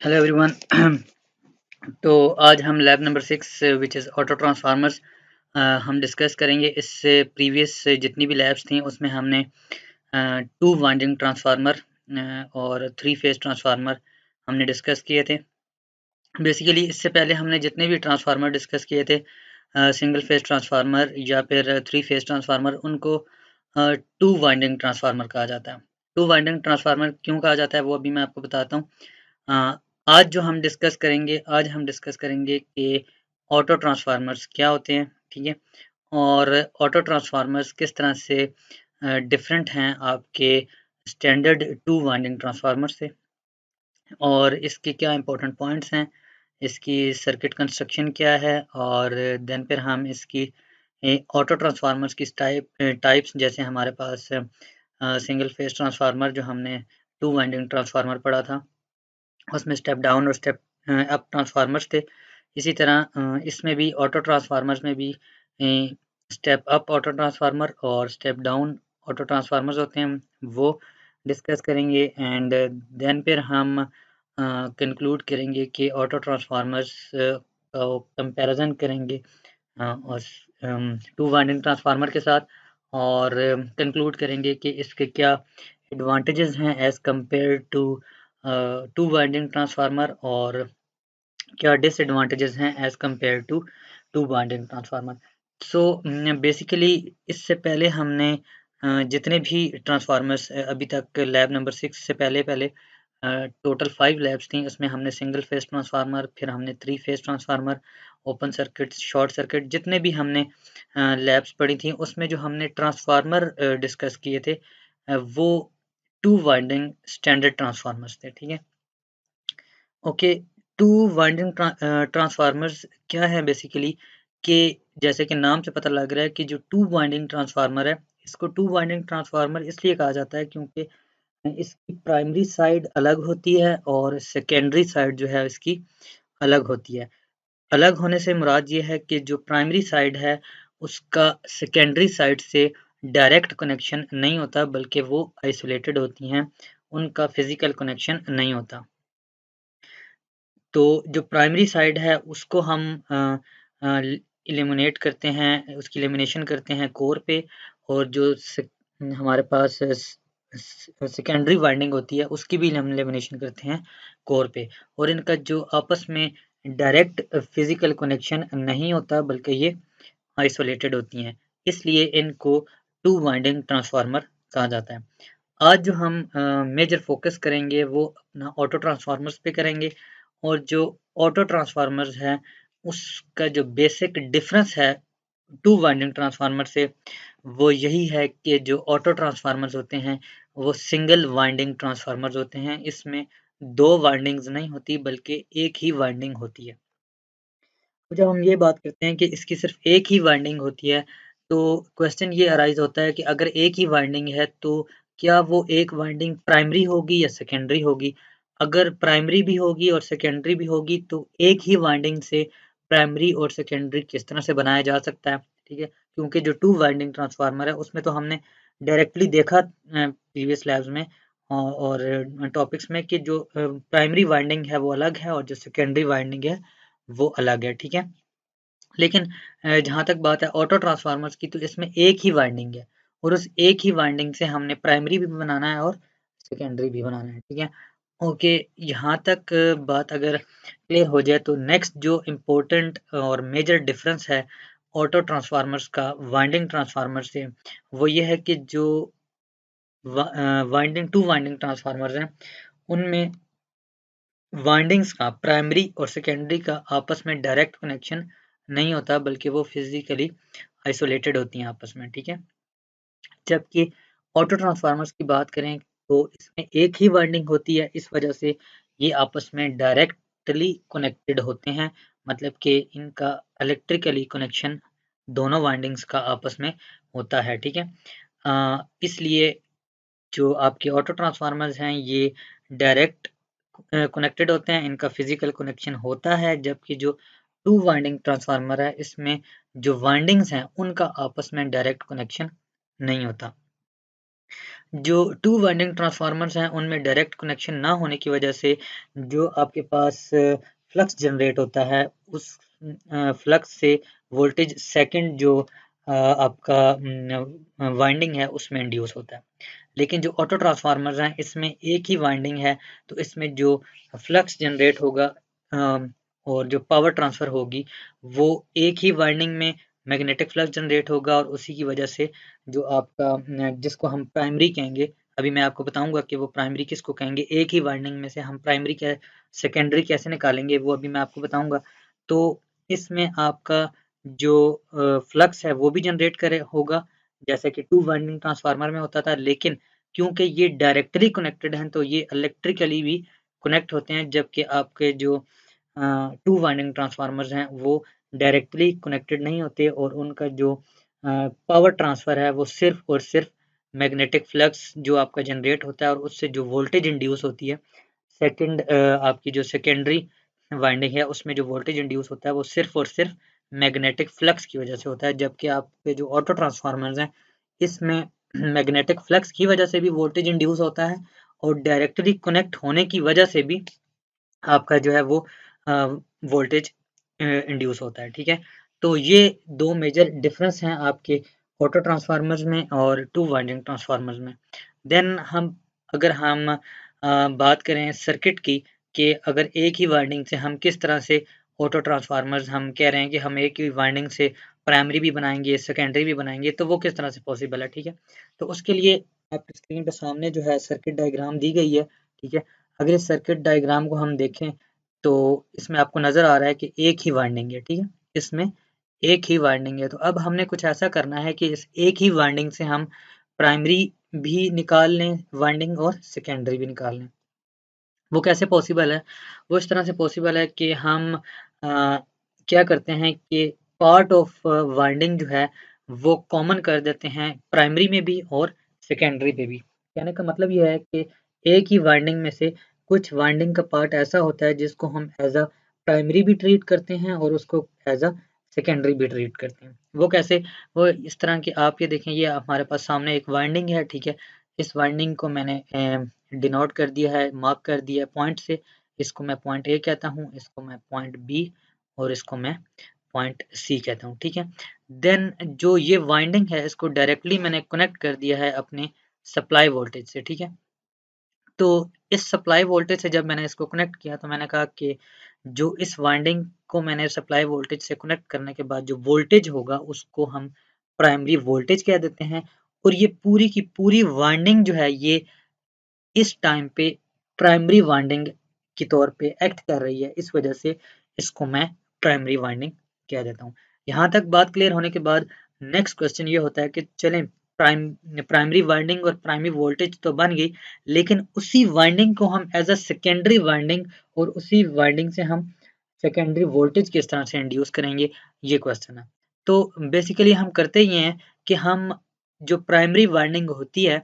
Hello everyone. तो आज हम lab number 6 which is auto transformers हम डिस्कस करेंगे। इससे प्रीवियस जितनी भी लैब्स थी उसमें हमने टू वाइंडिंग ट्रांसफार्मर और थ्री फेज ट्रांसफार्मर हमने डिस्कस किए थे। बेसिकली इससे पहले हमने जितने भी ट्रांसफार्मर डिस्कस किए थे, सिंगल फेज ट्रांसफार्मर या फिर थ्री फेज ट्रांसफार्मर, उनको टू वाइंडिंग ट्रांसफार्मर कहा जाता है। टू वाइंडिंग ट्रांसफार्मर क्यों कहा जाता है वो अभी मैं आपको बताता हूँ। आज हम डिस्कस करेंगे कि ऑटो ट्रांसफार्मर्स क्या होते हैं, ठीक है, और ऑटो ट्रांसफार्मर्स किस तरह से डिफरेंट हैं आपके स्टैंडर्ड टू वाइंडिंग ट्रांसफार्मर से, और इसके क्या इंपॉर्टेंट पॉइंट्स हैं, इसकी सर्किट कंस्ट्रक्शन क्या है, और देन फिर हम इसकी ऑटो ट्रांसफार्मर्स की टाइप्स, जैसे हमारे पास सिंगल फेज ट्रांसफार्मर जो हमने टू वाइंडिंग ट्रांसफार्मर पढ़ा था, उसमें स्टेप डाउन और स्टेप अप ट्रांसफार्मर्स थे। इसी तरह इसमें भी ऑटो ट्रांसफार्मर्स में भी स्टेप अप ऑटो ट्रांसफार्मर और स्टेप डाउन ऑटो ट्रांसफार्मर्स होते हैं, वो डिस्कस करेंगे। एंड देन फिर हम कंक्लूड करेंगे कि ऑटो ट्रांसफार्मर्स का कंपैरिजन करेंगे और टू वाइंडिंग ट्रांसफार्मर के साथ, और कंक्लूड करेंगे कि इसके क्या एडवांटेजेस हैं as compare to two winding transformer, और क्या डिसएडवांटेजेस हैं as compare to two winding transformer. So basically इससे पहले हमने जितने भी ट्रांसफार्मर्स अभी तक लैब नंबर 6 से पहले पहले टोटल 5 लैब्स थी। उसमें हमने सिंगल फेज ट्रांसफार्मर, फिर हमने three phase transformer, open circuit, short circuit, जितने भी हमने लैब्स पढ़ी थी उसमें जो हमने ट्रांसफार्मर डिस्कस किए थे वो टू वाइंडिंग स्टैंडर्ड ट्रांसफार्मर्स थे, ठीक है। ओके, टू वाइंडिंग ट्रांसफार्मर्स क्या है बेसिकली, कि जैसे कि नाम से पता लग रहा है कि जो टू वाइंडिंग ट्रांसफार्मर है, इसको टू वाइंडिंग ट्रांसफार्मर इसलिए कहा जाता है क्योंकि इसकी प्राइमरी साइड अलग होती है और सेकेंडरी साइड जो है इसकी अलग होती है। अलग होने से मुराद ये है कि जो प्राइमरी साइड है उसका सेकेंडरी साइड से डायरेक्ट कनेक्शन नहीं होता, बल्कि वो आइसोलेटेड होती हैं, उनका फिजिकल कनेक्शन नहीं होता। तो जो प्राइमरी साइड है उसको हम इल्यूमिनेट करते हैं, उसकी लेमिनेशन करते हैं कोर पे, और जो हमारे पास सेकेंडरी वाइंडिंग होती है उसकी भी हम लेमिनेशन करते हैं कोर पे, और इनका जो आपस में डायरेक्ट फिजिकल कनेक्शन नहीं होता बल्कि ये आइसोलेटेड होती हैं, इसलिए इनको टू वाइंडिंग ट्रांसफार्मर कहा जाता है। आज जो हम मेजर फोकस करेंगे वो अपना ऑटो ट्रांसफार्मर्स पे करेंगे, और जो ऑटो ट्रांसफार्मर्स है उसका जो बेसिक डिफरेंस है टू वाइंडिंग ट्रांसफार्मर से, वो यही है कि जो ऑटो ट्रांसफार्मर्स होते हैं वो सिंगल वाइंडिंग ट्रांसफार्मर्स होते हैं। इसमें दो वाइंडिंग्स नहीं होती बल्कि एक ही वाइंडिंग होती है। तो जब हम ये बात करते हैं कि इसकी सिर्फ एक ही वाइंडिंग होती है, तो क्वेश्चन ये अराइज होता है कि अगर एक ही वाइंडिंग है तो क्या वो एक वाइंडिंग प्राइमरी होगी या सेकेंडरी होगी। अगर प्राइमरी भी होगी और सेकेंडरी भी होगी तो एक ही वाइंडिंग से प्राइमरी और सेकेंडरी किस तरह से बनाया जा सकता है, ठीक है। क्योंकि जो टू वाइंडिंग ट्रांसफार्मर है उसमें तो हमने डायरेक्टली देखा प्रीवियस लैब्स में और टॉपिक्स में कि जो प्राइमरी वाइंडिंग है वो अलग है और जो सेकेंडरी वाइंडिंग है वो अलग है, ठीक है। लेकिन जहाँ तक बात है ऑटो ट्रांसफार्मर्स की, तो इसमें एक ही वाइंडिंग है और उस एक ही वाइंडिंग से हमने प्राइमरी भी बनाना है और सेकेंडरी भी बनाना है, ठीक है। ओके, यहाँ तक बात अगर क्लियर हो जाए तो नेक्स्ट जो इम्पोर्टेंट और मेजर डिफरेंस है ऑटो ट्रांसफार्मर्स का वाइंडिंग ट्रांसफार्मर से, वो ये है कि जो वाइंडिंग टू वाइंडिंग ट्रांसफार्मर्स हैं उनमें वाइंडिंग्स का प्राइमरी और सेकेंडरी का आपस में डायरेक्ट कनेक्शन नहीं होता बल्कि वो फिजिकली आइसोलेटेड होती हैं आपस में, ठीक है। जबकि ऑटो ट्रांसफार्मर्स की बात करें तो इसमें एक ही वाइंडिंग होती है, इस वजह से ये आपस में डायरेक्टली कनेक्टेड होते हैं, मतलब कि इनका इलेक्ट्रिकली कनेक्शन दोनों वाइंडिंग्स का आपस में होता है, ठीक है। इसलिए जो आपके ऑटो ट्रांसफार्मर्स हैं ये डायरेक्ट कनेक्टेड होते हैं, इनका फिजिकल कनेक्शन होता है, जबकि जो टू वाइंडिंग ट्रांसफार्मर है इसमें जो वाइंडिंग्स हैं उनका आपस में डायरेक्ट कनेक्शन नहीं होता। जो टू वाइंडिंग ट्रांसफार्मर्स हैं उनमें डायरेक्ट कनेक्शन ना होने की वजह से जो आपके पास फ्लक्स जनरेट होता है उस फ्लक्स से वोल्टेज सेकंड जो आपका वाइंडिंग है उसमें इंड्यूस होता है। लेकिन जो ऑटो ट्रांसफार्मर्स हैं इसमें एक ही वाइंडिंग है, तो इसमें जो फ्लक्स जनरेट होगा और जो पावर ट्रांसफर होगी वो एक ही वाइंडिंग में मैग्नेटिक फ्लक्स जनरेट होगा और उसी की वजह से जो आपका जिसको हम प्राइमरी कहेंगे, अभी मैं आपको बताऊंगा कि वो प्राइमरी किसको कहेंगे, एक ही वाइंडिंग में से हम प्राइमरी क्या सेकेंडरी कैसे निकालेंगे वो अभी मैं आपको बताऊंगा। तो इसमें आपका जो फ्लक्स है वो भी जनरेट करे होगा जैसे कि टू वाइंडिंग ट्रांसफार्मर में होता था, लेकिन क्योंकि ये डायरेक्टली कनेक्टेड हैं तो ये इलेक्ट्रिकली भी कनेक्ट होते हैं, जबकि आपके जो टू वाइंडिंग ट्रांसफार्मर्स हैं वो डायरेक्टली कनेक्टेड नहीं होते और उनका जो पावर ट्रांसफर है वो सिर्फ और सिर्फ मैग्नेटिक फ्लक्स जो आपका जनरेट होता है और उससे जो वोल्टेज इंड्यूस होती है सेकंड आपकी जो सेकेंडरी वाइंडिंग है उसमें जो वोल्टेज इंड्यूस होता है वो सिर्फ और सिर्फ मैग्नेटिक फ्लक्स की वजह से होता है, जबकि आपके जो ऑटो ट्रांसफार्मर्स हैं इसमें मैग्नेटिक फ्लक्स की वजह से भी वोल्टेज इंड्यूस होता है और डायरेक्टली कनेक्ट होने की वजह से भी आपका जो है वो वोल्टेज इंड्यूस होता है। ठीक है, तो ये दो मेजर डिफरेंस हैं आपके ऑटो ट्रांसफार्मर्स में और टू वाइंडिंग ट्रांसफार्मर्स में। देन हम अगर हम बात करें सर्किट की कि अगर एक ही वाइंडिंग से हम किस तरह से ऑटो ट्रांसफार्मर्स हम कह रहे हैं कि हम एक ही वाइंडिंग से प्राइमरी भी बनाएंगे सेकेंडरी भी बनाएंगे, तो वो किस तरह से पॉसिबल है। ठीक है, तो उसके लिए आपकी स्क्रीन पे सामने जो है सर्किट डायग्राम दी गई है। ठीक है, अगर इस सर्किट डायग्राम को हम देखें तो इसमें आपको नज़र आ रहा है कि एक ही वाइंडिंग है। ठीक है, इसमें एक ही वाइंडिंग है, तो अब हमने कुछ ऐसा करना है कि इस एक ही वाइंडिंग से हम प्राइमरी भी निकाल लें वाइंडिंग और सेकेंडरी भी निकाल लें। वो कैसे पॉसिबल है? वो इस तरह से पॉसिबल है कि हम क्या करते हैं कि पार्ट ऑफ वाइंडिंग जो है वो कॉमन कर देते हैं प्राइमरी में भी और सेकेंडरी पे भी। कहने का मतलब ये है कि एक ही वाइंडिंग में से कुछ वाइंडिंग का पार्ट ऐसा होता है जिसको हम एज अ प्राइमरी भी ट्रीट करते हैं और उसको एज अ सेकेंडरी भी ट्रीट करते हैं। वो कैसे? वो इस तरह की आप ये देखें, ये हमारे पास सामने एक वाइंडिंग है। ठीक है, इस वाइंडिंग को मैंने डिनोट कर दिया है, मार्क कर दिया है पॉइंट से। इसको मैं पॉइंट ए कहता हूँ, इसको मैं पॉइंट बी और इसको मैं पॉइंट सी कहता हूँ। ठीक है, देन जो ये वाइंडिंग है इसको डायरेक्टली मैंने कनेक्ट कर दिया है अपने सप्लाई वोल्टेज से। ठीक है, तो इस सप्लाई वोल्टेज से जब मैंने इसको कनेक्ट किया तो मैंने कहा कि जो इस वाइंडिंग को मैंने सप्लाई वोल्टेज से कनेक्ट करने के बाद जो वोल्टेज होगा उसको हम प्राइमरी वोल्टेज कह देते हैं और ये पूरी की पूरी वाइंडिंग जो है ये इस टाइम पे प्राइमरी वाइंडिंग के तौर पे एक्ट कर रही है, इस वजह से इसको मैं प्राइमरी वाइंडिंग कह देता हूँ। यहाँ तक बात क्लियर होने के बाद नेक्स्ट क्वेश्चन ये होता है कि चलें प्राइमरी वाइंडिंग और प्राइमरी वोल्टेज तो बन गई, लेकिन उसी वाइंडिंग को हम एज अ सेकेंडरी वाइंडिंग और उसी वाइंडिंग से हम सेकेंडरी वोल्टेज किस तरह से इंड्यूस करेंगे, ये क्वेश्चन है। तो बेसिकली हम करते ये हैं कि हम जो प्राइमरी वाइंडिंग होती है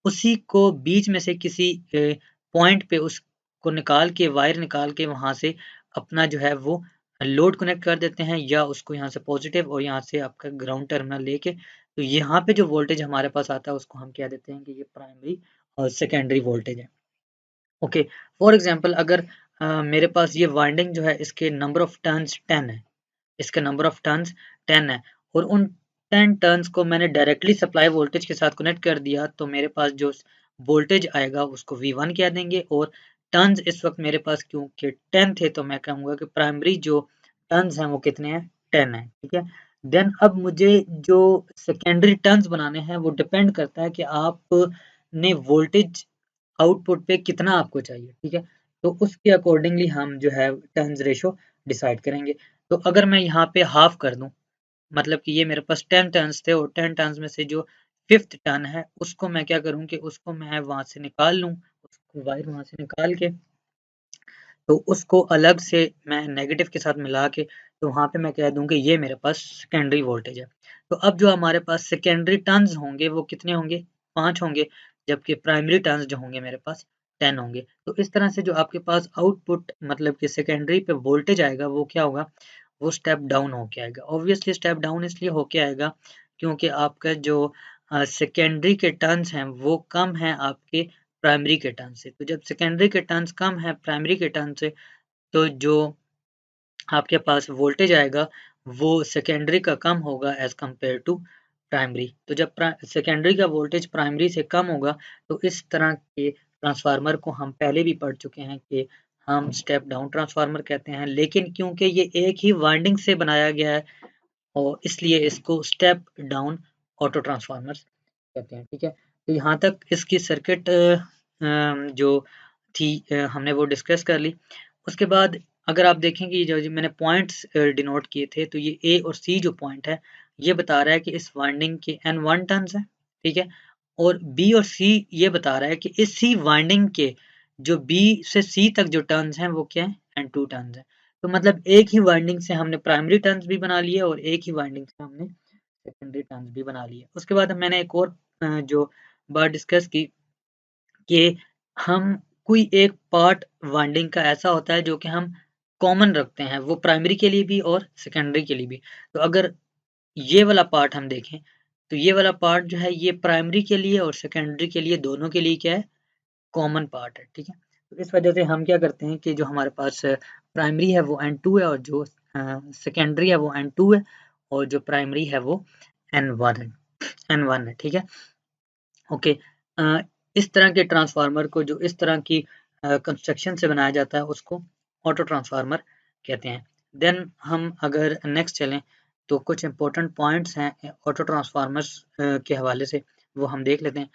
उसी को बीच में से किसी पॉइंट पे उसको निकाल के वायर निकाल के वहां से अपना जो है वो लोड कनेक्ट कर देते हैं या उसको यहाँ से पॉजिटिव और यहाँ से आपका ग्राउंड टर्मिनल लेके, तो यहाँ पे जो वोल्टेज हमारे पास आता है उसको हम कह देते हैं कि ये प्राइमरी और सेकेंडरी वोल्टेज है। ओके, फॉर एग्जांपल अगर मेरे पास ये वाइंडिंग जो है इसके नंबर ऑफ टर्न्स 10 है, इसका नंबर ऑफ टर्न्स 10 है और उन 10 टर्न्स को मैंने डायरेक्टली सप्लाई वोल्टेज के साथ कनेक्ट कर दिया, तो मेरे पास जो वोल्टेज आएगा उसको V1 कह देंगे और टर्न्स इस वक्त मेरे पास क्योंकि 10 थे तो मैं कहूँगा कि प्राइमरी जो टर्न्स हैं वो कितने हैं, 10 है। ठीक है, देन अब मुझे जो सेकेंडरी टर्न्स बनाने हैं वो डिपेंड करता है कि आपने वोल्टेज आउटपुट पे कितना आपको चाहिए। ठीक है, तो उसके अकॉर्डिंगली हम जो है टर्न्स रेशो डिसाइड करेंगे। तो अगर मैं यहाँ पे हाफ कर दूं, मतलब कि ये मेरे पास 10 टर्न्स थे और 10 टर्न्स में से जो फिफ्थ टर्न है उसको मैं क्या करूं कि उसको मैं वहां से निकाल लूं, उसको वायर वहां से निकाल के तो उसको अलग से मैं नेगेटिव के साथ मिला के तो वहाँ पे मैं कह दूँ कि ये मेरे पास सेकेंडरी वोल्टेज है। तो अब जो हमारे पास सेकेंडरी टर्न्स होंगे वो कितने होंगे, 5 होंगे, जबकि प्राइमरी टर्न्स जो होंगे मेरे पास 10 होंगे। तो इस तरह से जो आपके पास आउटपुट मतलब कि सेकेंडरी पे वोल्टेज आएगा वो क्या होगा, वो स्टेप डाउन होके आएगा। ऑब्वियसली स्टेप डाउन इसलिए होके आएगा क्योंकि आपका जो सेकेंडरी के टर्न्स हैं वो कम हैं आपके प्राइमरी के टर्न से। तो जब सेकेंडरी के टर्न्स कम हैं प्राइमरी के टर्न से, तो जो आपके पास वोल्टेज आएगा वो सेकेंडरी का कम होगा एज कम्पेयर टू प्राइमरी। तो जब सेकेंडरी का वोल्टेज प्राइमरी से कम होगा तो इस तरह के ट्रांसफार्मर को हम पहले भी पढ़ चुके हैं कि हम स्टेप डाउन ट्रांसफार्मर कहते हैं, लेकिन क्योंकि ये एक ही वाइंडिंग से बनाया गया है और इसलिए इसको स्टेप डाउन ऑटो ट्रांसफार्मर्स कहते हैं। ठीक है, तो यहाँ तक इसकी सर्किट जो थी हमने वो डिस्कस कर ली। उसके बाद अगर आप देखेंगे जो मैंने पॉइंट्स डिनोट किए थे, तो ये ए और सी जो पॉइंट है ये बता रहा है कि इस वाइंडिंग के N1 टर्न्स हैं, ठीक है, और बी और सी ये बता रहा है कि इसी वाइंडिंग के जो बी से सी तक जो टर्न्स हैं वो क्या है N2 टर्न्स हैं। तो मतलब एक ही वाइंडिंग से हमने प्राइमरी टर्न्स भी बना लिए और एक ही वाइंडिंग से हमने सेकेंडरी टर्न्स भी बना लिए। उसके बाद मैंने एक और जो बात डिस्कस की कि हम कोई एक पार्ट वाइंडिंग का ऐसा होता है जो कि हम कॉमन रखते हैं, वो प्राइमरी के लिए भी और सेकेंडरी के लिए भी। तो अगर ये वाला पार्ट हम देखें तो ये वाला पार्ट जो है ये प्राइमरी के लिए और सेकेंडरी के लिए दोनों के लिए क्या है, कॉमन पार्ट है। ठीक है, तो इस वजह से हम क्या करते हैं कि जो हमारे पास प्राइमरी है वो N2 है और जो सेकेंडरी है वो N2 है और जो प्राइमरी है वो N1 है, N1 है। ठीक है, ओके। इस तरह के ट्रांसफार्मर को जो इस तरह की कंस्ट्रक्शन से बनाया जाता है उसको ऑटो ट्रांसफार्मर कहते हैं। देन हम अगर नेक्स्ट चलें तो कुछ इंपॉर्टेंट पॉइंट्स हैं ऑटो ट्रांसफार्मर्स के हवाले से, वो हम देख लेते हैं।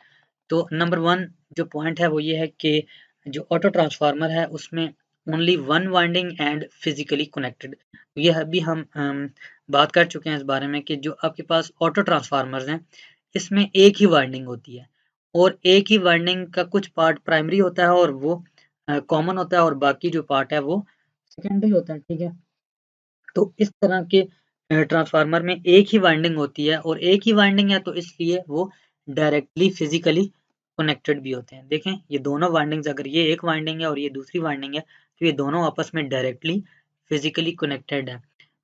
तो नंबर 1 जो पॉइंट है वो ये है कि जो ऑटो ट्रांसफार्मर है उसमें only one winding and physically connected. ये अभी हम बात कर चुके हैं इस बारे में कि जो आपके पास ऑटो ट्रांसफार्मर्स हैं इसमें एक ही वाइंडिंग होती है और एक ही वाइंडिंग का कुछ पार्ट प्राइमरी होता है और वो कॉमन होता है और बाकी जो पार्ट है वो सेकेंडरी होता है। ठीक है, तो इस तरह के ट्रांसफार्मर में एक ही वाइंडिंग होती है और एक ही वाइंडिंग है तो इसलिए वो डायरेक्टली फिजिकली कनेक्टेड भी होते हैं। देखें ये दोनों वाइंडिंग्स, अगर ये एक वाइंडिंग है और ये दूसरी वाइंडिंग है तो ये दोनों आपस में डायरेक्टली फिजिकली कनेक्टेड है।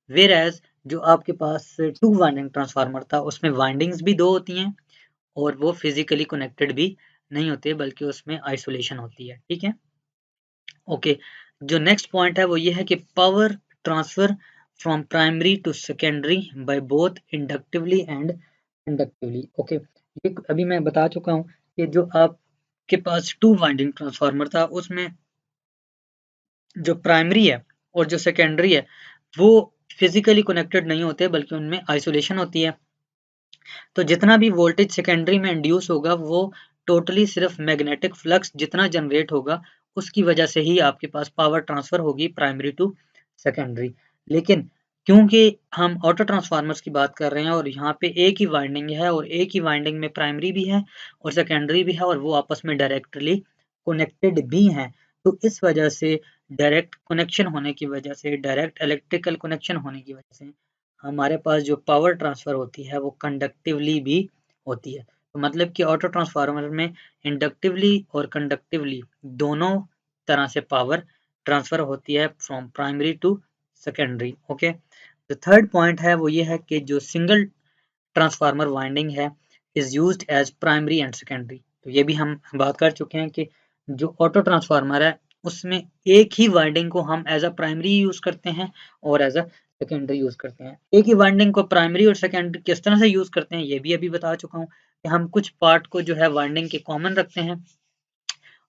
वेयर एज जो आपके पास टू वाइंडिंग ट्रांसफार्मर था उसमें वाइंडिंग्स भी दो होती हैं और वो फिजिकली कनेक्टेड भी नहीं होते बल्कि उसमें आइसोलेशन होती है। ठीक है, ओके। जो नेक्स्ट पॉइंट है वो ये है कि power transfer from primary to secondary by both inductively and inductively. Okay, ये अभी मैं बता चुका हूँ कि जो आपके पास टू वाइंडिंग ट्रांसफार्मर था उसमें जो प्राइमरी है और जो सेकेंडरी है वो फिजिकली कनेक्टेड नहीं होते बल्कि उनमें आइसोलेशन होती है। तो जितना भी वोल्टेज सेकेंडरी में इंड्यूस होगा वो टोटली सिर्फ मैग्नेटिक फ्लक्स जितना जनरेट होगा उसकी वजह से ही आपके पास पावर ट्रांसफर होगी प्राइमरी टू सेकेंडरी। लेकिन क्योंकि हम ऑटो ट्रांसफार्मर्स की बात कर रहे हैं और यहाँ पे एक ही वाइंडिंग है और एक ही वाइंडिंग में प्राइमरी भी है और सेकेंडरी भी है और वो आपस में डायरेक्टली कनेक्टेड भी हैं, तो इस वजह से डायरेक्ट कनेक्शन होने की वजह से, डायरेक्ट इलेक्ट्रिकल कनेक्शन होने की वजह से हमारे पास जो पावर ट्रांसफर होती है वो कंडक्टिवली भी होती है। तो मतलब कि ऑटो ट्रांसफार्मर में इंडक्टिवली और कंडक्टिवली दोनों तरह से पावर ट्रांसफर होती है from primary to secondary. Okay, जो थर्ड पॉइंट है वो ये है कि जो सिंगल ट्रांसफार्मर वाइंडिंग है is used as primary and secondary. तो ये भी हम बात कर चुके हैं कि जो ऑटो ट्रांसफार्मर है उसमें एक ही वाइंडिंग को हम एज अ प्राइमरी यूज करते हैं और एज अ सेकेंडरी यूज करते हैं। एक ही वाइंडिंग को प्राइमरी और सेकेंडरी किस तरह से यूज करते हैं ये भी अभी बता चुका हूँ कि हम कुछ पार्ट को जो है वाइंडिंग के कॉमन रखते हैं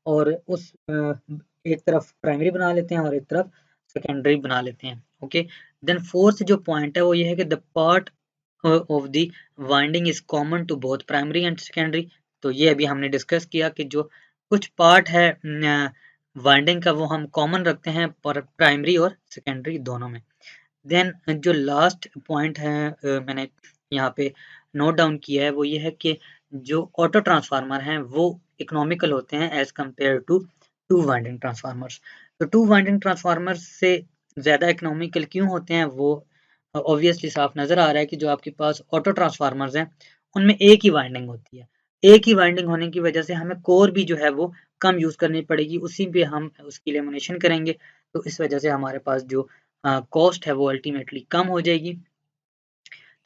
और उस एक तरफ प्राइमरी बना लेते हैं और एक तरफ सेकेंडरी बना लेते हैं। ओके, देन फोर्थ जो पॉइंट है वो ये है कि the part of the winding is common to both primary and secondary. तो ये अभी हमने डिस्कस किया कि जो कुछ पार्ट है वाइंडिंग का वो हम कॉमन रखते हैं पर प्राइमरी और सेकेंडरी दोनों में। देन जो लास्ट पॉइंट है मैंने यहाँ पे नोट डाउन किया है वो ये है कि जो ऑटो ट्रांसफार्मर हैं वो इकोनॉमिकल होते हैं as compared to two winding transformers. तो टू वाइंडिंग ट्रांसफार्मर्स से ज़्यादा इकोनॉमिकल क्यों होते हैं वो ऑब्वियसली साफ नज़र आ रहा है कि जो आपके पास ऑटो ट्रांसफार्मर्स हैं उनमें एक ही वाइंडिंग होती है। एक ही वाइंडिंग होने की वजह से हमें कोर भी जो है वो कम यूज़ करनी पड़ेगी, उसी पे हम उसकी लेमिनेशन करेंगे। तो इस वजह से हमारे पास जो कॉस्ट है वो अल्टीमेटली कम हो जाएगी।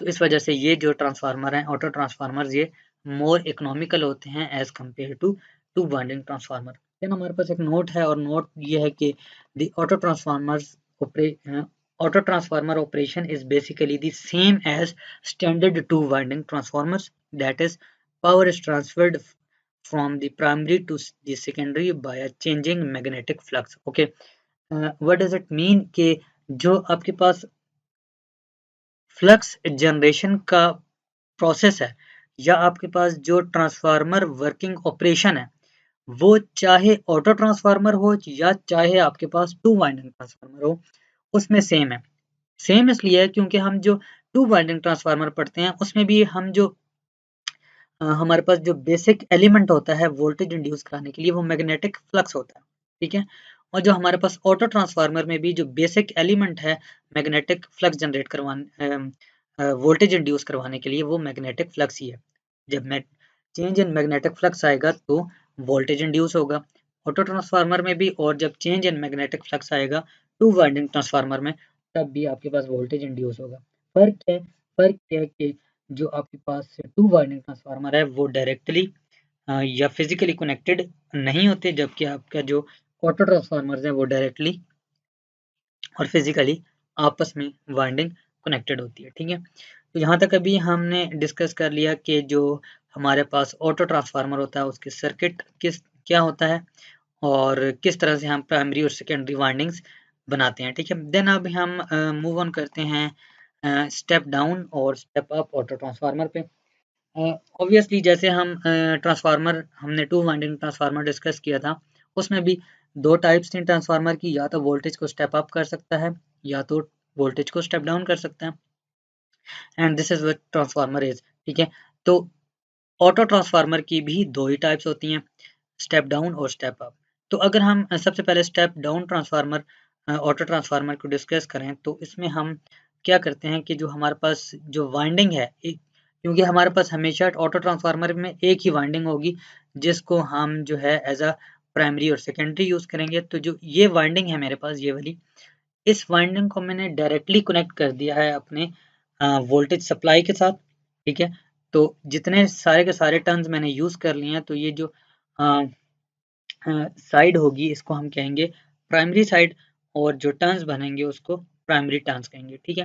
तो इस वजह से ये जो ट्रांसफार्मर हैं ऑटो ट्रांसफार्मर्स ये मोर इकोनॉमिकल होते हैं as compared to two winding transformer. Then हमारे पास एक नोट है और नोट ये है कि the auto transformer operation is basically the same as standard two winding transformers, that is power is transferred from the primary to the secondary by a changing magnetic flux. Okay, what does it mean कि जो आपके पास flux generation का process है या आपके पास जो transformer working operation है वो चाहे ऑटो ट्रांसफार्मर हो या चाहे आपके पास टू वाइंडिंग ट्रांसफार्मर हो, उसमें सेम है। सेम इसलिए है क्योंकि हम जो टू वाइंडिंग ट्रांसफार्मर पढ़ते हैं उसमें भी हम जो हमारे पास जो बेसिक एलिमेंट होता है वोल्टेज इंड्यूस कराने के लिए वो मैग्नेटिक फ्लक्स होता है, ठीक है। और जो हमारे पास ऑटो ट्रांसफार्मर में भी जो बेसिक एलिमेंट है मैग्नेटिक फ्लक्स जनरेट करवाने वोल्टेज इंड्यूस करवाने के लिए वो मैग्नेटिक फ्लक्स ही है। जब मैं चेंज इन मैग्नेटिक फ्लक्स आएगा तो वोल्टेज इंड्यूस होगा ऑटो ट्रांसफार्मर में भी, और जब चेंज इन मैग्नेटिक फ्लक्स आएगा टू वाइंडिंग ट्रांसफार्मर में तब भी आपके पास वोल्टेज इंड्यूस होगा। फर्क है कि जो आपके पास टू वाइंडिंग ट्रांसफार्मर है वो डायरेक्टली या फिजिकली कनेक्टेड नहीं होते, जबकि आपका जो ऑटो ट्रांसफार्मर्स हैं वो डायरेक्टली और फिजिकली आपस में वाइंडिंग कनेक्टेड होती है, ठीक है। तो यहाँ तक अभी हमने डिस्कस कर लिया कि जो हमारे पास ऑटो ट्रांसफार्मर होता है उसके सर्किट क्या होता है और किस तरह से हम प्राइमरी और सेकेंडरी वाइंडिंग्स बनाते हैं, ठीक है। देन अब हम मूव ऑन करते हैं स्टेप डाउन और स्टेप अप ऑटो ट्रांसफार्मर पे। ऑब्वियसली जैसे हम ट्रांसफार्मर हमने टू वाइंडिंग ट्रांसफार्मर डिस्कस किया था उसमें भी दो टाइप्स थी ट्रांसफार्मर की, या तो वोल्टेज को स्टेप अप कर सकता है या तो वोल्टेज को स्टेप डाउन कर सकता है, and this is what transformer is, ठीक है। तो ऑटो ट्रांसफार्मर की भी दो ही टाइप्स होती हैं, स्टेप डाउन और स्टेप अप। तो अगर हम सबसे पहले step down transformer auto transformer को डिस्कस करें तो इसमें हम क्या करते हैं कि जो हमारे पास जो वाइंडिंग है क्योंकि हमारे पास हमेशा ऑटो ट्रांसफार्मर में एक ही वाइंडिंग होगी जिसको हम जो है एज अ प्राइमरी और सेकेंडरी यूज करेंगे। तो जो ये वाइंडिंग है मेरे पास ये वाली, इस वाइंडिंग को मैंने डायरेक्टली कनेक्ट कर दिया है अपने वोल्टेज सप्लाई के साथ, ठीक है। तो जितने सारे के सारे टर्न्स मैंने यूज कर लिए हैं तो ये जो साइड होगी इसको हम कहेंगे प्राइमरी साइड और जो टर्न्स बनेंगे उसको प्राइमरी टर्न्स कहेंगे, ठीक है।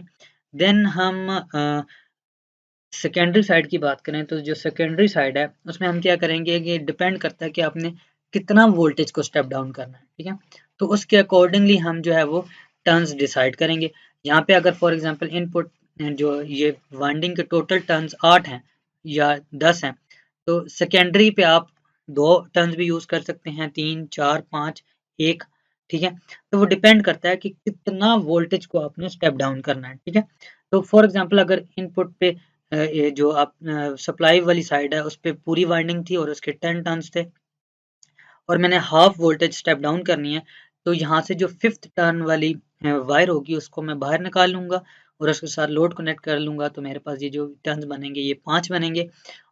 देन हम सेकेंडरी साइड की बात करें तो जो सेकेंडरी साइड है उसमें हम क्या करेंगे कि डिपेंड करता है कि आपने कितना वोल्टेज को स्टेप डाउन करना है, ठीक है। तो उसके अकॉर्डिंगली हम जो है वो टर्न्स डिसाइड करेंगे। यहाँ पे अगर फॉर एग्जांपल इनपुट जो ये वाइंडिंग के टोटल टर्न्स 8 हैं या 10 हैं तो सेकेंडरी पे आप 2 टर्न्स भी यूज कर सकते हैं, 3 4 5 1, ठीक है। तो वो डिपेंड करता है कि कितना वोल्टेज को आपने स्टेप डाउन करना है, ठीक है। तो फॉर एग्जांपल अगर इनपुट पे ये जो आप सप्लाई वाली साइड है उस पे पूरी वाइंडिंग थी और उसके 10 टर्न्स थे और मैंने हाफ वोल्टेज स्टेप डाउन करनी है, तो यहाँ से जो फिफ्थ टर्न वाली वायर होगी उसको मैं बाहर निकाल लूंगा और उसके साथ लोड कनेक्ट कर लूंगा, तो मेरे पास ये जो टर्न्स बनेंगे ये 5 बनेंगे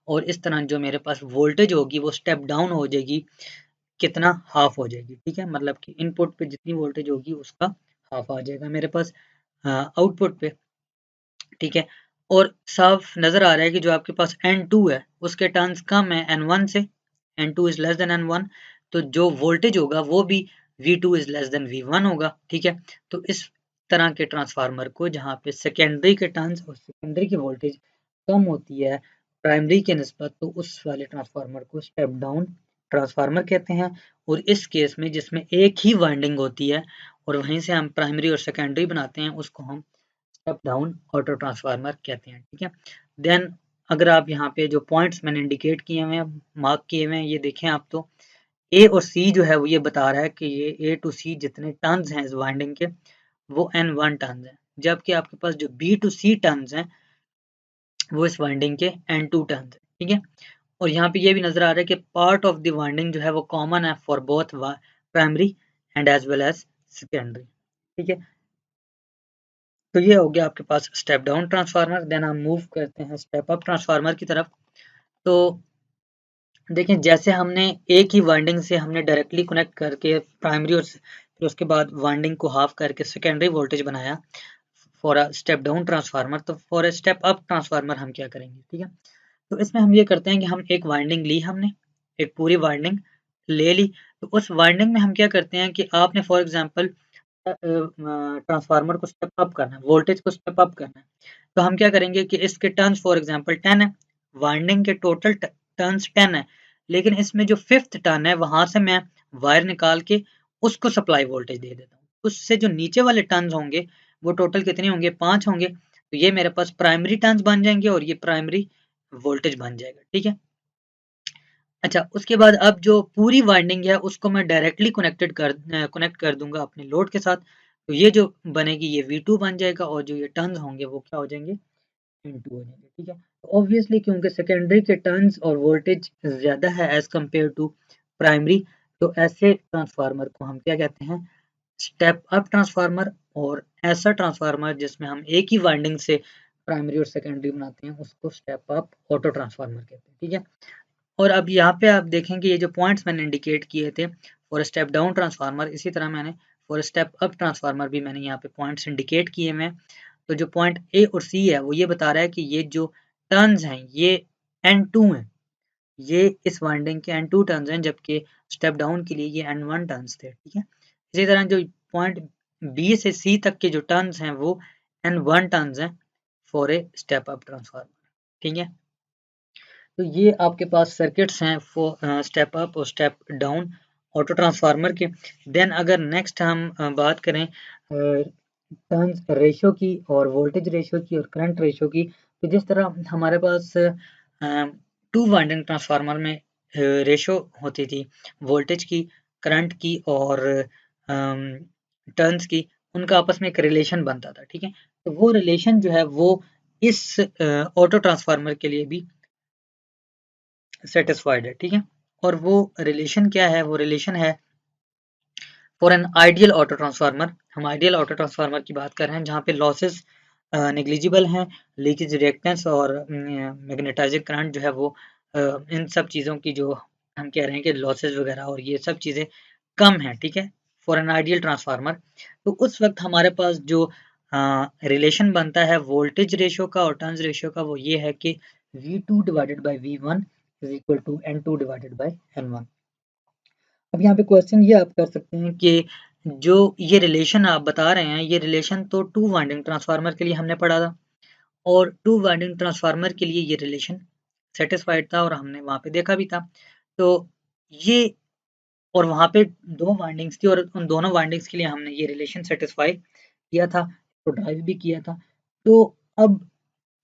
और इस तरह जो मेरे पास वोल्टेज होगी वो स्टेप डाउन हो जाएगी, कितना हाफ हो जाएगी, ठीक है। मतलब कि इनपुट पे जितनी वोल्टेज होगी उसका हाफ आ जाएगा मेरे पास आउटपुट पे, ठीक है। और साफ नजर आ रहा है कि जो आपके पास N2 है उसके टर्न्स कम है N1 से, N2 is less than N1, तो जो वोल्टेज होगा वो भी V2 is less than V1 होगा, ठीक है। तो इस तरह के ट्रांसफार्मर को जहाँ पे सेकेंडरी के टर्न्स और सेकेंडरी की वोल्टेज कम होती है प्राइमरी के निस्बत, तो उस वाले ट्रांसफार्मर को स्टेप डाउन ट्रांसफार्मर कहते हैं। और इस केस में जिसमें एक ही वाइंडिंग होती है और वहीं से हम प्राइमरी और सेकेंडरी बनाते हैं उसको हम स्टेप डाउन ऑटो ट्रांसफार्मर कहते हैं, ठीक है। देन अगर आप यहाँ पे जो पॉइंट्स मैंने इंडिकेट किए हुए हैं मार्क किए हुए हैं ये देखें आप, तो ए और सी जो है वो ये बता रहा है कि ये ए टू सी जितने टर्न्स हैं इस वाइंडिंग के वो N1 टर्न्स हैं, जबकि आपके पास जो बी टू सी टर्न्स हैं वो इस वाइंडिंग के N2 टर्न्स हैं, ठीक है। और यहाँ पे ये भी नजर आ रहा है कि पार्ट ऑफ द वाइंडिंग जो है वो कॉमन है for both primary and as well as secondary, ठीक है। तो ये हो गया आपके पास स्टेप डाउन ट्रांसफार्मर। देन हम मूव करते हैं स्टेप अप ट्रांसफार्मर की तरफ। तो देखें जैसे हमने एक ही वाइंडिंग से हमने डायरेक्टली कनेक्ट करके प्राइमरी और फिर उसके बाद वाइंडिंग को हाफ करके सेकेंडरी वोल्टेज बनाया for a step down transformer, तो for a step up transformer हम क्या करेंगे, ठीक है। तो इसमें हम ये करते हैं कि हम एक वाइंडिंग ली, हमने एक पूरी वाइंडिंग ले ली, तो उस वाइंडिंग में हम क्या करते हैं कि आपने फॉर एग्जांपल ट्रांसफार्मर को स्टेप अप करना है, वोल्टेज को स्टेप अप करना है, तो हम क्या करेंगे कि इसके टर्न्स फॉर एग्जांपल 10 है, वाइंडिंग के टोटल टर्न्स 10 है, लेकिन इसमें जो फिफ्थ टर्न है वहां से मैं वायर निकाल के उसको सप्लाई वोल्टेज दे देता हूँ, उससे जो नीचे वाले टर्न्स होंगे वो टोटल कितने होंगे, 5 होंगे, तो ये मेरे पास प्राइमरी टर्न्स बन जाएंगे और ये प्राइमरी वोल्टेज बन जाएगा, ठीक है। अच्छा, उसके बाद अब जो पूरी वाइंडिंग है उसको मैं डायरेक्टली कनेक्ट कर दूंगा अपने लोड के साथ, तो ये जो बनेगी ये V2 बन जाएगा और जो ये टर्न्स होंगे वो क्या हो जाएंगे, N2 हो जाएंगे, ठीक है। तो ऑब्वियसली क्योंकि सेकेंडरी के टर्न्स और वोल्टेज ज़्यादा है एज कम्पेयर टू प्राइमरी, तो ऐसे ट्रांसफार्मर को हम क्या कहते हैं, स्टेप अप ट्रांसफार्मर, और ऐसा ट्रांसफार्मर जिसमें हम एक ही वाइंडिंग से प्राइमरी और सेकेंडरी बनाते हैं उसको स्टेप अप ऑटो ट्रांसफार्मर कहते हैं, ठीक है। और अब यहाँ पे आप देखेंगे ये जो पॉइंट्स मैंने इंडिकेट किए थे फॉर स्टेप डाउन ट्रांसफार्मर, इसी तरह मैंने फॉर स्टेप अप ट्रांसफार्मर भी मैंने यहाँ पे पॉइंट्स इंडिकेट किए हैं। तो जो पॉइंट ए और सी है वो ये बता रहा है कि ये जो टर्न्स हैं ये N2 हैं, ये इस वाइंडिंग के N2 टर्न्स हैं, जबकि स्टेप डाउन के लिए ये N1 टर्न्स थे, ठीक है। इसी तरह जो पॉइंट बी से सी तक के जो टर्न्स हैं वो N1 टर्न्स हैं for a step up transformer, ठीक है। तो ये आपके पास सर्किट्स हैं फॉर स्टेप अप और स्टेप डाउन ऑटो ट्रांसफार्मर के। देन अगर नेक्स्ट हम बात करें टर्न्स रेशो की और वोल्टेज रेशो की और करंट रेशो की, तो जिस तरह हमारे पास टू वाइंडिंग ट्रांसफार्मर में रेशो होती थी वोल्टेज की, करंट की और टर्न्स की, उनका आपस में एक रिलेशन बनता था, ठीक है। तो वो रिलेशन जो है वो इस ऑटो ट्रांसफार्मर के लिए भी सेटिस्फाइड है, ठीक है। और वो रिलेशन क्या है, वो रिलेशन है for an ideal auto transformer, हम आइडियल ऑटो ट्रांसफार्मर की बात कर रहे हैं जहाँ पे लॉसेस नेग्लिजिबल हैं, लीकेज रिएक्टेंस और मैग्नेटाइजिंग करंट जो है वो इन सब चीज़ों की जो हम कह रहे हैं कि लॉसेस वगैरह और ये सब चीज़ें कम हैं, ठीक है, फॉर एन आइडियल ट्रांसफार्मर। तो उस वक्त हमारे पास जो रिलेशन बनता है वोल्टेज रेशो का और टर्न्स रेशो का वो ये है कि V2 divided by V1 is equal to N2 divided by N1। अब यहाँ पे क्वेश्चन ये आप कर सकते हैं कि जो ये रिलेशन आप बता रहे हैं ये रिलेशन तो टू वाइंडिंग ट्रांसफार्मर के लिए हमने पढ़ा था, और टू वाइंडिंग ट्रांसफार्मर के लिए ये रिलेशन सेटिस्फाइड था और हमने वहाँ पे देखा भी था। तो ये और वहाँ पे दो वाइंडिंग्स थी और उन दोनों वाइंडिंग्स के लिए हमने ये रिलेशन सेटिस्फाई किया था, तो ड्राइव भी किया था। तो अब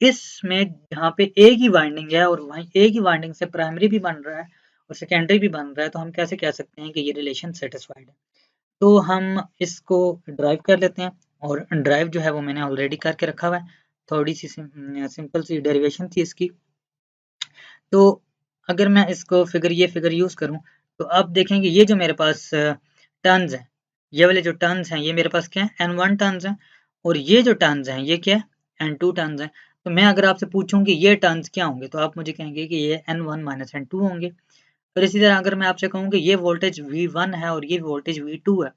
इसमें जहाँ पे एक ही वाइंडिंग है और वहीं एक ही वाइंडिंग से प्राइमरी भी बन रहा है और सेकेंडरी भी बन रहा है, तो हम कैसे कह सकते हैं कि ये रिलेशन सेटिस्फाइड है। तो हम इसको ड्राइव कर लेते हैं, और ड्राइव जो है वो मैंने ऑलरेडी करके रखा हुआ है, थोड़ी सी सिंपल सी डेरिवेशन थी इसकी। तो अगर मैं इसको ये फिगर यूज़ करूँ, तो अब देखेंगे ये जो मेरे पास टर्न्स हैं, ये वाले जो टर्न्स हैं ये मेरे पास क्या है, N1 टर्न्स हैं, और ये जो टर्न्स हैं ये क्या है, N2 टर्न्स हैं। तो मैं अगर आपसे पूछूं कि ये टर्न्स क्या होंगे, तो आप मुझे कहेंगे कि ये N1 माइनस N2 होंगे। और इसी तरह अगर मैं आपसे कहूँ कि ये वोल्टेज V1 है और ये वोल्टेज V2 है,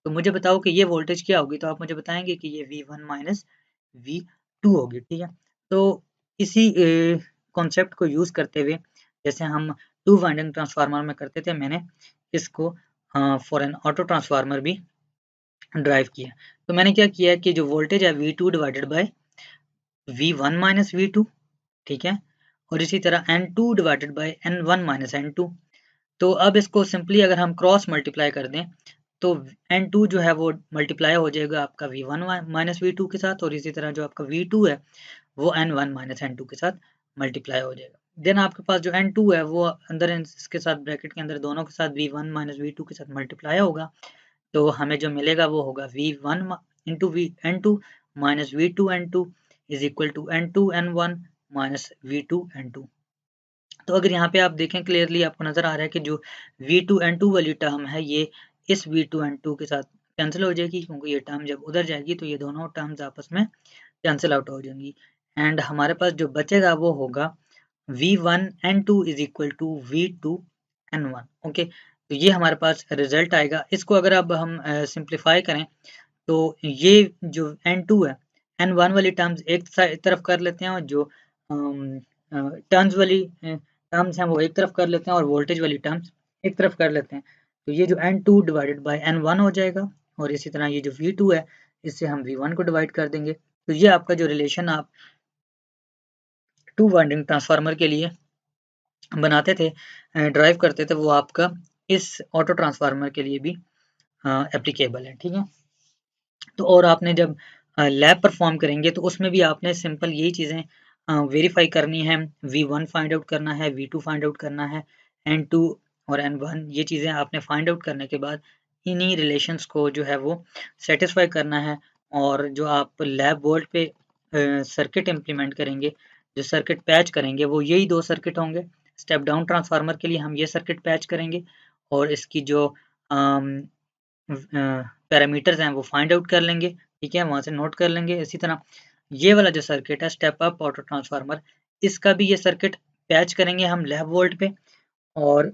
तो मुझे बताओ कि ये वोल्टेज क्या होगी, तो आप मुझे बताएंगे कि ये V1 माइनस V2 होगी, ठीक है। तो इसी कॉन्सेप्ट को यूज़ करते हुए जैसे हम टू वाइंडिंग ट्रांसफार्मर में करते थे, मैंने इसको फॉर एन ऑटो ट्रांसफार्मर भी ड्राइव किया। तो मैंने क्या किया कि जो वोल्टेज है V2 divided by V1 minus V2, ठीक है, और इसी तरह N2 divided by N1 minus N2। तो अब इसको सिंपली अगर हम क्रॉस मल्टीप्लाई कर दें, तो N2 जो है वो मल्टीप्लाई हो जाएगा आपका V1 माइनस V2 के साथ, और इसी तरह जो आपका V2 है वो N1 माइनस N2 के साथ मल्टीप्लाई हो जाएगा। देन आपके पास जो N2 है वो अंदर इसके साथ ब्रैकेट के अंदर दोनों के साथ V1 माइनस V2 के साथ मल्टीप्लाई होगा, तो हमें जो मिलेगा वो होगा V1 into N2 minus V2 N2 is equal to N2 N1 minus V2 N2। तो अगर यहाँ पे आप देखें क्लियरली आपको नज़र आ रहा है कि जो V2 N2 वाली टर्म है ये इस V2 N2 के साथ कैंसिल हो जाएगी, क्योंकि ये टर्म जब उधर जाएगी तो ये दोनों टर्म्स आपस में कैंसिल आउट हो जाएंगी, एंड हमारे पास जो बचेगा वो होगा V1 N2 is equal to V2 N1। Okay, तो ये हमारे पास रिजल्ट आएगा। इसको अगर अब हम सिंप्लीफाई करें, तो ये जो N2 है, N1 वाली टर्म्स एक तरफ कर लेते हैं और जो टर्न्स वाली टर्म्स हैं वो एक तरफ कर लेते हैं और वोल्टेज वाली टर्म्स एक तरफ कर लेते हैं। तो ये जो N2 डिवाइडेड बाय N1 हो जाएगा और इसी तरह ये जो V2 है इससे हम V1 को डिवाइड कर देंगे। तो ये आपका जो रिलेशन आप टू वाइंडिंग ट्रांसफार्मर के लिए बनाते थे, ड्राइव करते थे, वो आपका इस ऑटो ट्रांसफार्मर के लिए भी एप्लीकेबल है। ठीक है, तो और आपने जब लैब परफॉर्म करेंगे तो उसमें भी आपने सिंपल यही चीज़ें वेरीफाई करनी है। V1 फाइंड आउट करना है, V2 फाइंड आउट करना है, N2 और N1 ये चीज़ें आपने फाइंड आउट करने के बाद इन्हीं रिलेशंस को जो है वो सेटिस्फाई करना है। और जो आप लैब बोर्ड पे सर्किट इम्प्लीमेंट करेंगे, जो सर्किट पैच करेंगे वो यही दो सर्किट होंगे। स्टेप डाउन ट्रांसफार्मर के लिए हम ये सर्किट पैच करेंगे और इसकी जो पैरामीटर्स हैं वो फाइंड आउट कर लेंगे। ठीक है, वहाँ से नोट कर लेंगे। इसी तरह ये वाला जो सर्किट है स्टेप अप ऑटो ट्रांसफार्मर, इसका भी ये सर्किट पैच करेंगे हम लैब वोल्ट पे और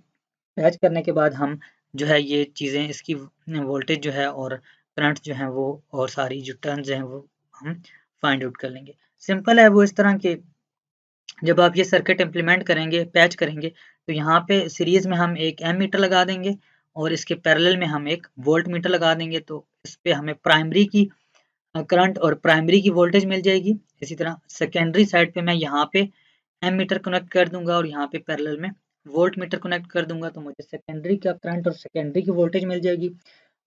पैच करने के बाद हम जो है ये चीज़ें इसकी वोल्टेज जो है और करंट जो है वो और सारी जो टर्न्स हैं वो हम फाइंड आउट कर लेंगे। सिंपल है वो इस तरह के। जब आप ये सर्किट इम्प्लीमेंट करेंगे, पैच करेंगे, तो यहाँ पे सीरीज़ में हम एक एमीटर लगा देंगे और इसके पैरेलल में हम एक वोल्ट मीटर लगा देंगे। तो इस पे हमें प्राइमरी की करंट और प्राइमरी की वोल्टेज मिल जाएगी। इसी तरह सेकेंडरी साइड पे मैं यहाँ पे एमीटर कनेक्ट कर दूंगा और यहाँ पे पैरेलल में वोल्ट मीटर कनेक्ट कर दूंगा, तो मुझे सेकेंडरी का करंट और सेकेंडरी की वोल्टेज मिल जाएगी।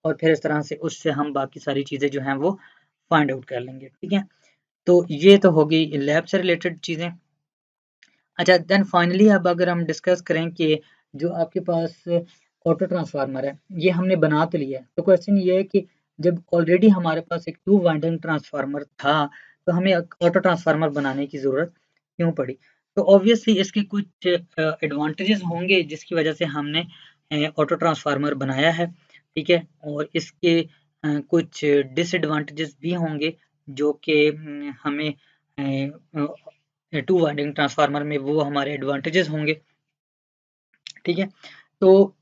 और फिर इस तरह से उससे हम बाकी सारी चीज़ें जो हैं वो फाइंड आउट कर लेंगे। ठीक है, तो ये तो होगी लैब से रिलेटेड चीज़ें। अच्छा, देन फाइनली अब अगर हम डिस्कस करें कि जो आपके पास ऑटो ट्रांसफार्मर है, ये हमने बना तो लिया है, तो क्वेश्चन ये है कि जब ऑलरेडी हमारे पास एक टू वाइंडिंग ट्रांसफार्मर था, तो हमें ऑटो ट्रांसफार्मर बनाने की ज़रूरत क्यों पड़ी? तो ऑब्वियसली इसके कुछ एडवांटेजेस होंगे जिसकी वजह से हमने ऑटो ट्रांसफार्मर बनाया है। ठीक है, और इसके कुछ डिसएडवांटेजेस भी होंगे जो कि हमें टू वाइंडिंग ट्रांसफार्मर में वो हमारे एडवांटेजेस होंगे। ठीक है, तो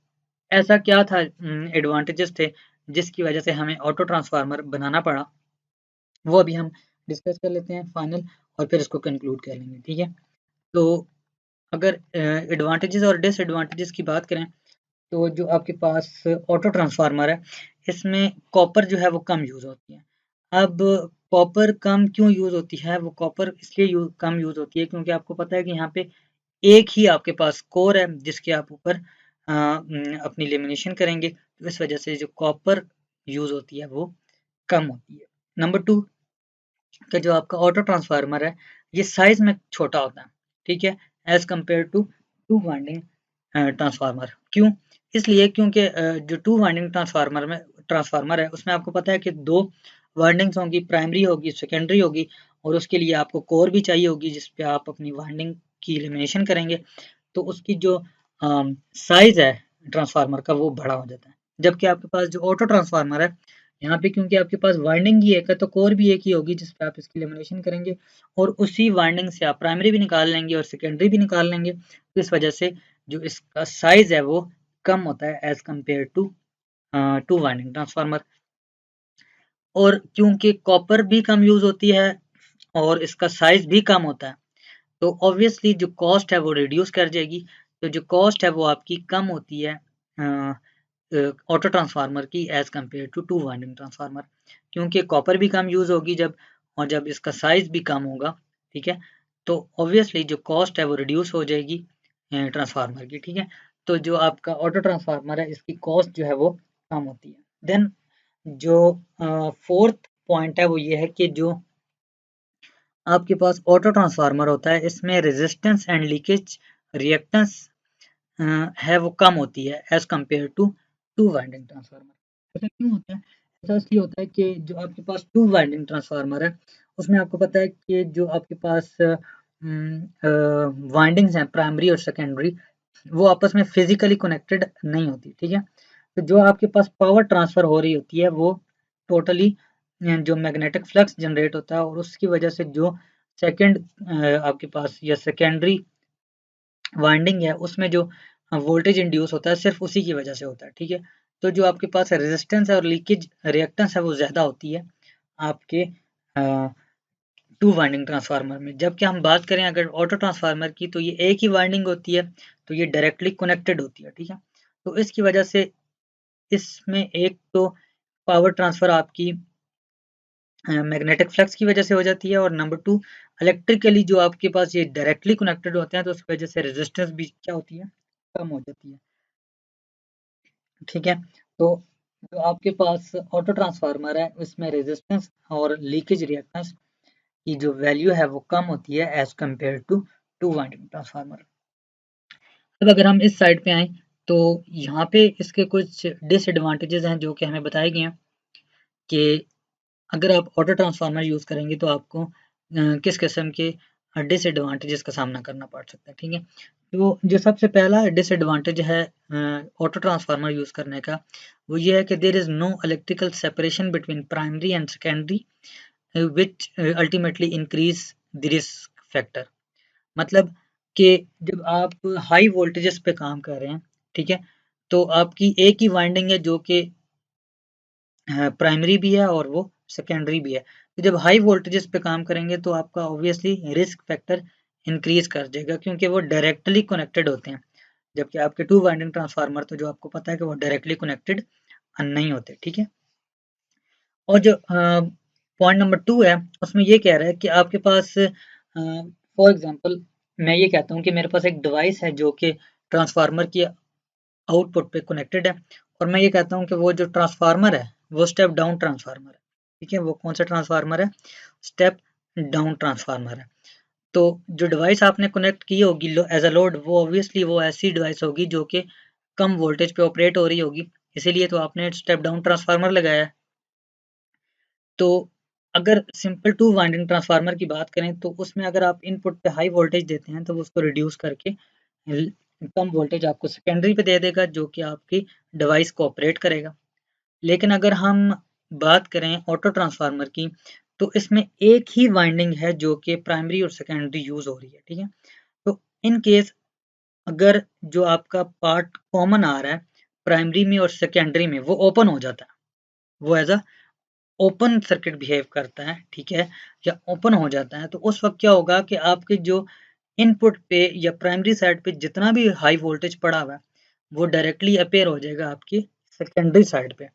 ऐसा क्या था एडवांटेजेस थे जिसकी वजह से हमें ऑटो ट्रांसफार्मर बनाना पड़ा, वो अभी हम डिस्कस कर लेते हैं फाइनल और फिर इसको कंक्लूड कर लेंगे। ठीक है, तो अगर एडवांटेजेस और डिसएडवांटेजेस की बात करें तो जो आपके पास ऑटो ट्रांसफार्मर है इसमें कॉपर जो है वो कम यूज़ होती है। अब कॉपर कम क्यों यूज़ होती है? वो कॉपर इसलिए कम यूज़ होती है क्योंकि आपको पता है कि यहाँ पे एक ही आपके पास कोर है जिसके आप ऊपर अपनी लेमिनेशन करेंगे, तो इस वजह से जो कॉपर यूज़ होती है वो कम होती है। नंबर 2 का जो आपका ऑटो ट्रांसफार्मर है ये साइज में छोटा होता है। ठीक है, as compared to two winding transformer. क्यों? इसलिए क्योंकि जो टू वाइंडिंग ट्रांसफार्मर है उसमें आपको पता है कि दो वाइंडिंग्स होंगी, प्राइमरी होगी, सेकेंडरी होगी और उसके लिए आपको कोर भी चाहिए होगी जिस पे आप अपनी वाइंडिंग की एलिमिनेशन करेंगे। तो उसकी जो साइज है ट्रांसफार्मर का वो बड़ा हो जाता है। जबकि आपके पास जो ऑटो ट्रांसफार्मर है यहाँ पे क्योंकि आपके पास वाइंडिंग ही एक है तो कोर भी एक ही होगी जिस पे आप इसकी लेमिनेशन करेंगे और उसी वाइंडिंग से आप प्राइमरी भी निकाल लेंगे और सेकेंडरी भी निकाल लेंगे। तो इस वजह से जो इसका साइज है वो कम होता है as compared to two winding transformer. और क्योंकि कॉपर भी कम यूज होती है और इसका साइज भी कम होता है तो ऑब्वियसली जो कॉस्ट है वो रिड्यूस कर जाएगी। तो जो कॉस्ट है वो आपकी कम होती है ऑटो ट्रांसफार्मर की as compared to two winding transformer, क्योंकि कॉपर भी कम यूज होगी जब और जब इसका साइज भी कम होगा। ठीक है, तो ऑब्वियसली जो कॉस्ट है वो रिड्यूस हो जाएगी ट्रांसफार्मर की। ठीक है, तो जो आपका ऑटो ट्रांसफार्मर है इसकी कॉस्ट जो है वो कम होती है। देन जो फोर्थ पॉइंट है वो ये है कि जो आपके पास ऑटो ट्रांसफार्मर होता है इसमें रेजिस्टेंस एंड लीकेज रिएक्टेंस है वो कम होती है as compared to two winding transformer. ऐसा क्यों होता है? ऐसा इसलिए होता है कि जो आपके पास टू वाइंडिंग ट्रांसफार्मर है उसमें आपको पता है कि जो आपके पास वाइंडिंग्स हैं प्राइमरी और सेकेंडरी वो आपस में फिजिकली कनेक्टेड नहीं होती। ठीक है, तो जो आपके पास पावर ट्रांसफर हो रही होती है वो टोटली जो मैग्नेटिक फ्लक्स जनरेट होता है और उसकी वजह से जो सेकंड आपके पास या सेकेंडरी वाइंडिंग है उसमें जो वोल्टेज इंड्यूस होता है सिर्फ उसी की वजह से होता है। ठीक है, तो जो आपके पास रेजिस्टेंस है और लीकेज रिएक्टेंस है वो ज़्यादा होती है आपके टू वाइंडिंग ट्रांसफार्मर में। जबकि हम बात करें अगर ऑटो ट्रांसफार्मर की, तो ये एक ही वाइंडिंग होती है, तो ये डायरेक्टली कनेक्टेड होती है, ठीक है। तो इसकी वजह से इसमें एक तो पावर ट्रांसफर आपकी मैग्नेटिक फ्लक्स की वजह से हो जाती है, और नंबर 2 इलेक्ट्रिकली जो आपके पास ये डायरेक्टली कनेक्टेड होते हैं, तो उसकी वजह से रेजिस्टेंस भी क्या होती है, कम हो जाती है, ठीक है। तो जो आपके पास ऑटो ट्रांसफार्मर है उसमें रेजिस्टेंस और लीकेज रिएक्टेंस की जो वैल्यू है वो कम होती है as compared to two winding transformer. अब अगर हम इस साइड पे आए, तो यहाँ पे इसके कुछ डिसएडवांटेजेस हैं जो कि हमें बताए गए हैं कि अगर आप ऑटो ट्रांसफार्मर यूज़ करेंगे तो आपको किस किस्म के डिसएडवांटेजेस का सामना करना पड़ सकता है, ठीक है। तो जो सबसे पहला डिसएडवांटेज है ऑटो ट्रांसफार्मर यूज़ करने का, वो ये है कि there is no electrical separation between primary and secondary which ultimately increase the risk factor. मतलब कि जब आप हाई वोल्टेजेस पे काम कर रहे हैं, ठीक है, तो आपकी एक ही वाइंडिंग है जो कि प्राइमरी भी है और वो सेकेंडरी भी है। तो जब हाई वोल्टेजेस पे काम करेंगे तो आपका ऑब्वियसली रिस्क फैक्टर इंक्रीज कर जाएगा, क्योंकि वो डायरेक्टली कनेक्टेड होते हैं। जबकि आपके टू वाइंडिंग ट्रांसफार्मर तो जो आपको पता है कि वो डायरेक्टली कनेक्टेड नहीं होते, ठीक है। और जो पॉइंट नंबर 2 है, उसमें ये कह रहा है कि आपके पास फॉर एग्जांपल मैं ये कहता हूँ कि मेरे पास एक डिवाइस है जो कि ट्रांसफार्मर की आउटपुट पे कनेक्टेड है, और मैं ये कहता हूँ कि वो जो ट्रांसफार्मर है वो स्टेप डाउन ट्रांसफार्मर है, ठीक है। वो कौन सा ट्रांसफार्मर है, स्टेप डाउन ट्रांसफार्मर है। तो जो डिवाइस आपने कनेक्ट की होगी एज अ लोड, वो ऑब्वियसली वो ऐसी डिवाइस होगी जो कि कम वोल्टेज पे ऑपरेट हो रही होगी, इसीलिए तो आपने स्टेप डाउन ट्रांसफार्मर लगाया है। तो अगर सिंपल टू वाइंडिंग ट्रांसफार्मर की बात करें, तो उसमें अगर आप इनपुट पे हाई वोल्टेज देते हैं तो वो उसको रिड्यूस करके कम वोल्टेज आपको सेकेंडरी पे दे देगा, जो कि आपकी डिवाइस को ऑपरेट करेगा। लेकिन अगर हम बात करें ऑटो ट्रांसफार्मर की, तो इसमें एक ही वाइंडिंग है जो कि प्राइमरी और सेकेंडरी यूज हो रही है, ठीक है। तो इन केस अगर जो आपका पार्ट कॉमन आ रहा है प्राइमरी में और सेकेंडरी में, वो ओपन हो जाता है, वो as a open circuit behave करता है, ठीक है, या ओपन हो जाता है, तो उस वक्त क्या होगा कि आपके जो इनपुट पे या प्राइमरी साइड पे जितना भी हाई वोल्टेज पड़ा हुआ है वो डायरेक्टली अपेयर हो जाएगा आपकी सेकेंडरी साइड पे।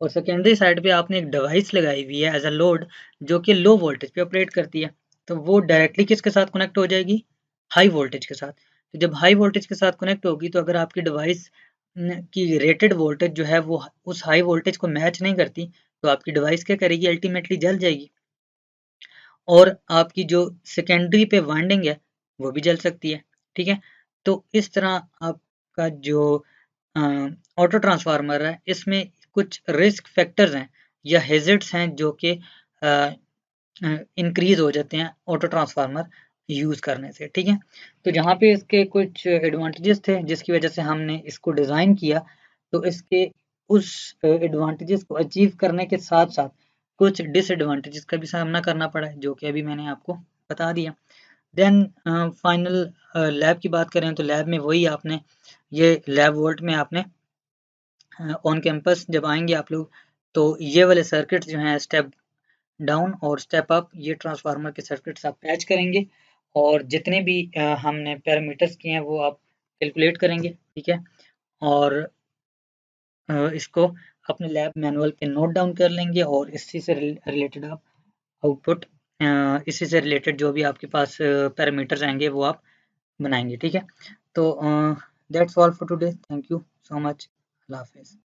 और सेकेंडरी साइड पे आपने एक डिवाइस लगाई हुई है एज अ लोड जो कि लो वोल्टेज पे ऑपरेट करती है, तो वो डायरेक्टली किसके साथ कनेक्ट हो जाएगी, हाई वोल्टेज के साथ। तो जब हाई वोल्टेज के साथ कनेक्ट होगी, तो अगर आपकी डिवाइस की रेटेड वोल्टेज जो है वो उस हाई वोल्टेज को मैच नहीं करती, तो आपकी डिवाइस क्या करेगी, अल्टीमेटली जल जाएगी, और आपकी जो सेकेंडरी पे वाइंडिंग है वो भी जल सकती है, ठीक है। तो इस तरह आपका जो ऑटो ट्रांसफार्मर है इसमें कुछ रिस्क फैक्टर्स हैं या हेजर्ड्स हैं जो कि इंक्रीज हो जाते हैं ऑटो ट्रांसफार्मर यूज करने से, ठीक है। तो जहाँ पे इसके कुछ एडवांटेजेस थे जिसकी वजह से हमने इसको डिज़ाइन किया, तो इसके उस एडवांटेजेस को अचीव करने के साथ साथ कुछ डिसएडवांटेजेस का भी सामना करना पड़ा है, जो कि अभी मैंने आपको बता दिया। देन फाइनल लैब की बात करें, तो लैब में वही आपने ये लैब वोल्ट में आपने ऑन कैंपस जब आएंगे आप लोग, तो ये वाले सर्किट्स जो हैं स्टेप डाउन और स्टेप अप, ये ट्रांसफार्मर के सर्किट्स आप पैच करेंगे, और जितने भी हमने पैरामीटर्स किए हैं वो आप कैलकुलेट करेंगे, ठीक है। और इसको अपने लैब मैनुअल पे नोट डाउन कर लेंगे, और इसी से रिलेटेड आप आउटपुट इसी से रिलेटेड जो भी आपके पास पैरामीटर्स आएंगे वो आप बनाएंगे, ठीक है। तो that's all for today, thank you so much, अल्लाह हाफिज़।